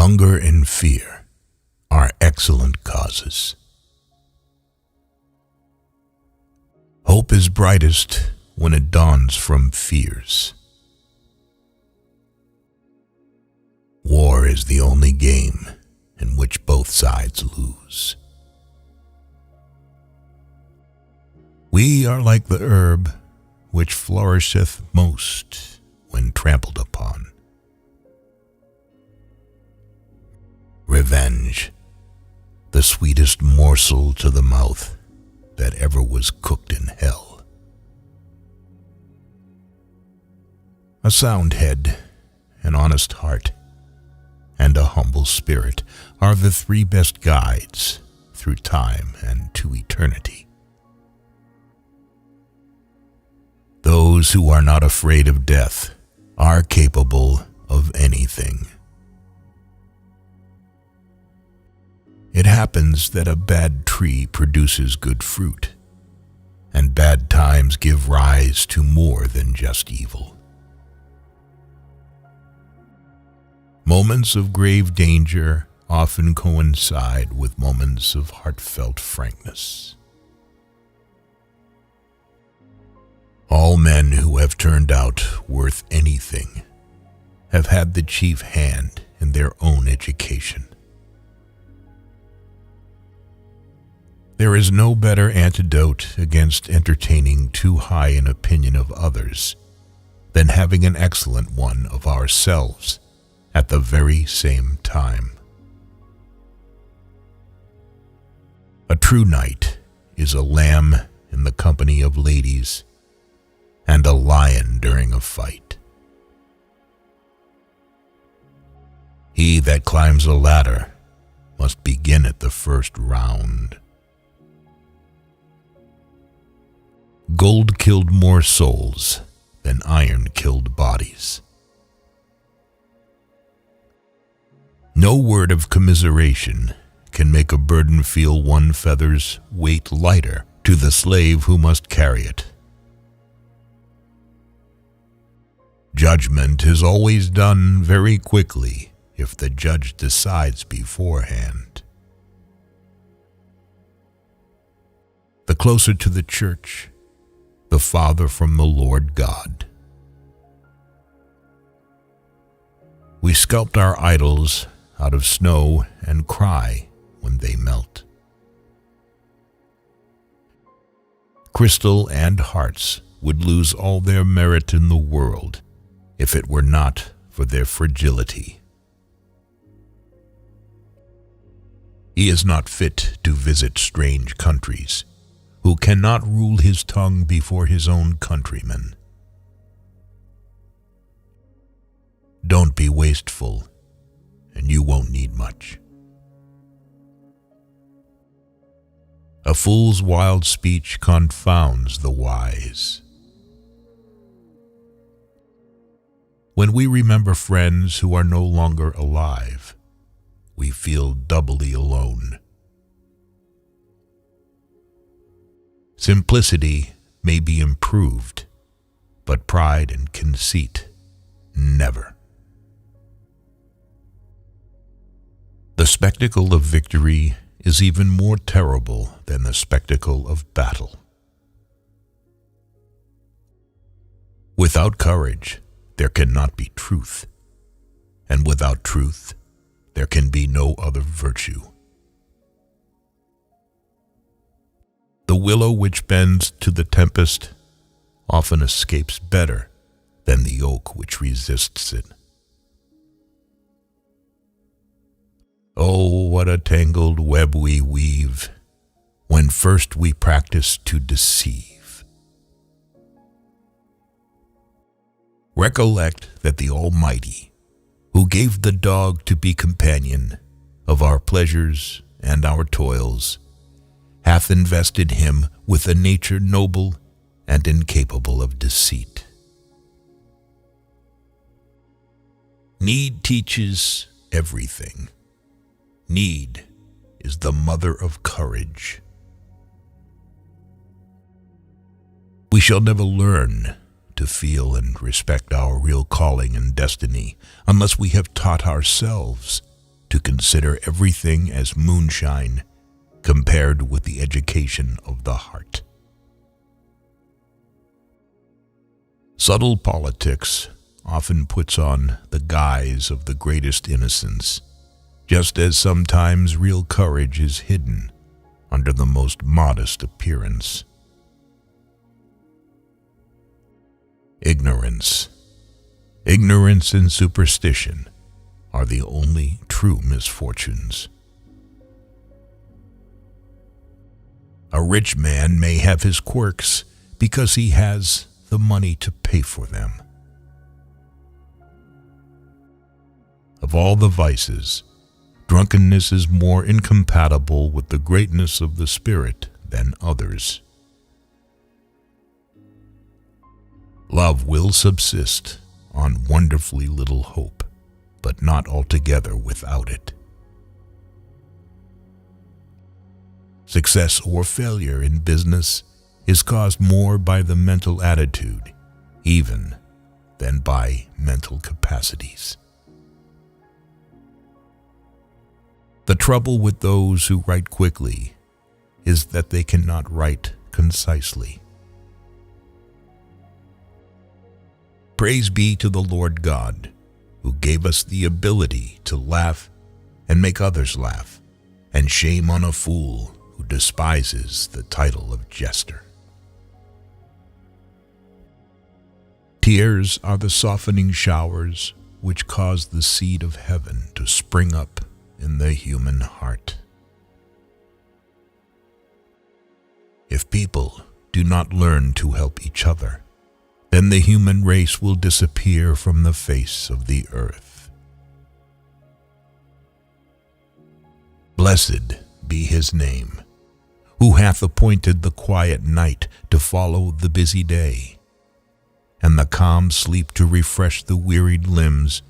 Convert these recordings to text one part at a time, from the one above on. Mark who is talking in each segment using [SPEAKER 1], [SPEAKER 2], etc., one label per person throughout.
[SPEAKER 1] Hunger and fear are excellent causes. Hope is brightest when it dawns from fears. War is the only game in which both sides lose. We are like the herb which flourisheth most when trampled upon. Revenge, the sweetest morsel to the mouth that ever was cooked in hell. A sound head, an honest heart, and a humble spirit are the three best guides through time and to eternity. Those who are not afraid of death are capable of anything. It happens that a bad tree produces good fruit, and bad times give rise to more than just evil. Moments of grave danger often coincide with moments of heartfelt frankness. All men who have turned out worth anything have had the chief hand in their own education. There is no better antidote against entertaining too high an opinion of others than having an excellent one of ourselves at the very same time. A true knight is a lamb in the company of ladies and a lion during a fight. He that climbs a ladder must begin at the first round. Gold killed more souls than iron killed bodies. No word of commiseration can make a burden feel one feather's weight lighter to the slave who must carry it. Judgment is always done very quickly if the judge decides beforehand. The closer to the church, the farther from the Lord God. We sculpt our idols out of snow and cry when they melt. Crystal and hearts would lose all their merit in the world if it were not for their fragility. He is not fit to visit strange countries, who cannot rule his tongue before his own countrymen. Don't be wasteful, and you won't need much. A fool's wild speech confounds the wise. When we remember friends who are no longer alive, we feel doubly alone. Simplicity may be improved, but pride and conceit never. The spectacle of victory is even more terrible than the spectacle of battle. Without courage, there cannot be truth, and without truth, there can be no other virtue. The willow which bends to the tempest often escapes better than the oak which resists it. Oh, what a tangled web we weave when first we practice to deceive. Recollect that the Almighty, who gave the dog to be companion of our pleasures and our toils, hath invested him with a nature noble and incapable of deceit. Need teaches everything. Need is the mother of courage. We shall never learn to feel and respect our real calling and destiny unless we have taught ourselves to consider everything as moonshine compared with the education of the heart. Subtle politics often puts on the guise of the greatest innocence, just as sometimes real courage is hidden under the most modest appearance. Ignorance. Ignorance and superstition are the only true misfortunes. A rich man may have his quirks because he has the money to pay for them. Of all the vices, drunkenness is more incompatible with the greatness of the spirit than others. Love will subsist on wonderfully little hope, but not altogether without it. Success or failure in business is caused more by the mental attitude, even than by mental capacities. The trouble with those who write quickly is that they cannot write concisely. Praise be to the Lord God, who gave us the ability to laugh and make others laugh, and shame on a fool who despises the title of jester. Tears are the softening showers which cause the seed of heaven to spring up in the human heart. If people do not learn to help each other, then the human race will disappear from the face of the earth. Blessed be his name, who hath appointed the quiet night to follow the busy day, and the calm sleep to refresh the wearied limbs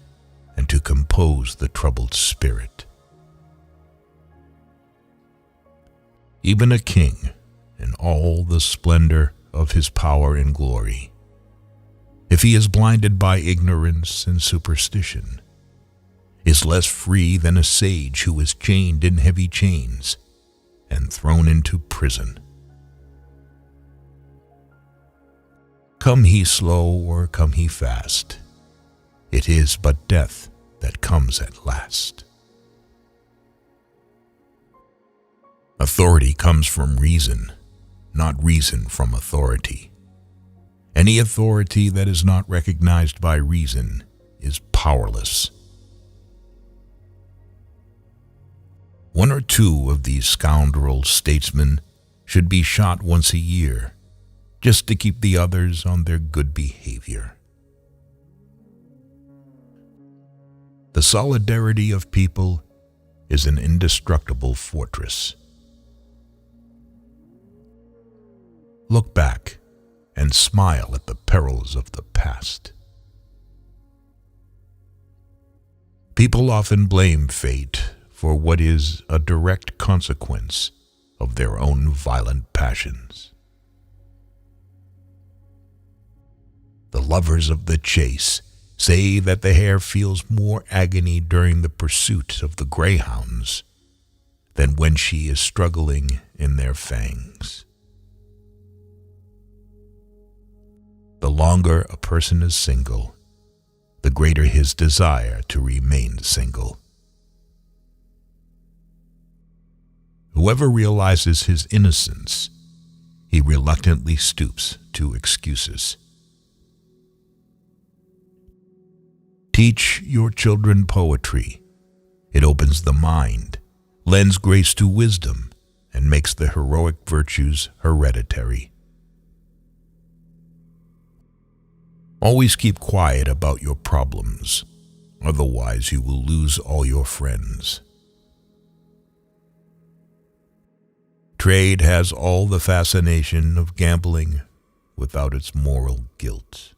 [SPEAKER 1] and to compose the troubled spirit. Even a king, in all the splendor of his power and glory, if he is blinded by ignorance and superstition, is less free than a sage who is chained in heavy chains and thrown into prison. Come he slow or come he fast, it is but death that comes at last. Authority comes from reason, not reason from authority. Any authority that is not recognized by reason is powerless. One or two of these scoundrel statesmen should be shot once a year, just to keep the others on their good behavior. The solidarity of people is an indestructible fortress. Look back and smile at the perils of the past. People often blame fate for what is a direct consequence of their own violent passions. The lovers of the chase say that the hare feels more agony during the pursuit of the greyhounds than when she is struggling in their fangs. The longer a person is single, the greater his desire to remain single. Whoever realizes his innocence, he reluctantly stoops to excuses. Teach your children poetry. It opens the mind, lends grace to wisdom, and makes the heroic virtues hereditary. Always keep quiet about your problems, otherwise you will lose all your friends. Trade has all the fascination of gambling without its moral guilt.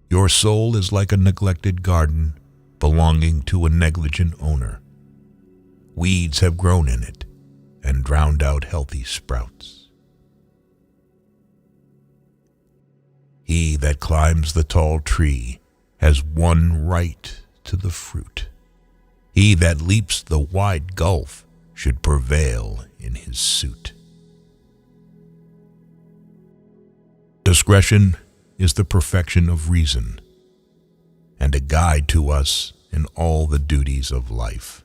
[SPEAKER 1] Your soul is like a neglected garden belonging to a negligent owner. Weeds have grown in it and drowned out healthy sprouts. He that climbs the tall tree has one right to the fruit. He that leaps the wide gulf should prevail in his suit. Discretion is the perfection of reason, and a guide to us in all the duties of life.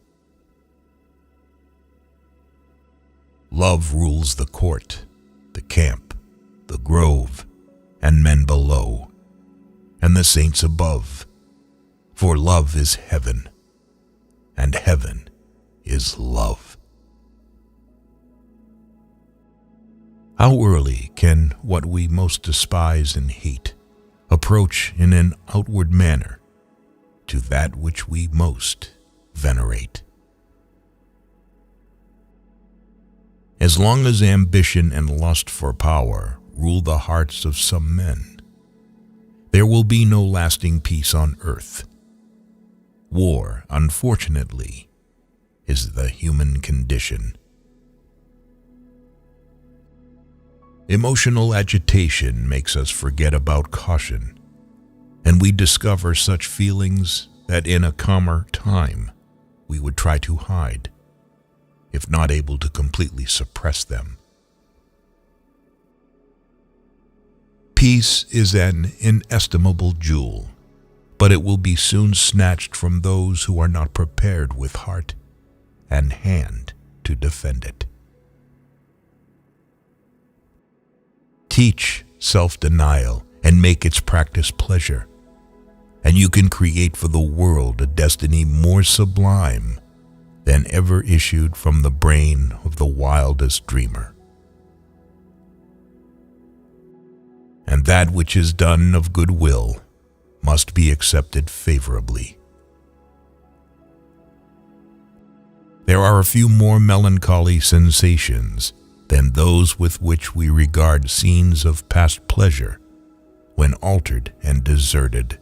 [SPEAKER 1] Love rules the court, the camp, the grove, and men below, and the saints above, for love is heaven, and heaven is love. How early can what we most despise and hate approach in an outward manner to that which we most venerate? As long as ambition and lust for power rule the hearts of some men, there will be no lasting peace on earth. War, unfortunately, is the human condition. Emotional agitation makes us forget about caution, and we discover such feelings that in a calmer time we would try to hide, if not able to completely suppress them. Peace is an inestimable jewel, but it will be soon snatched from those who are not prepared with heart and hand to defend it. Teach self-denial and make its practice pleasure, and you can create for the world a destiny more sublime than ever issued from the brain of the wildest dreamer. And that which is done of good will must be accepted favorably. There are a few more melancholy sensations than those with which we regard scenes of past pleasure when altered and deserted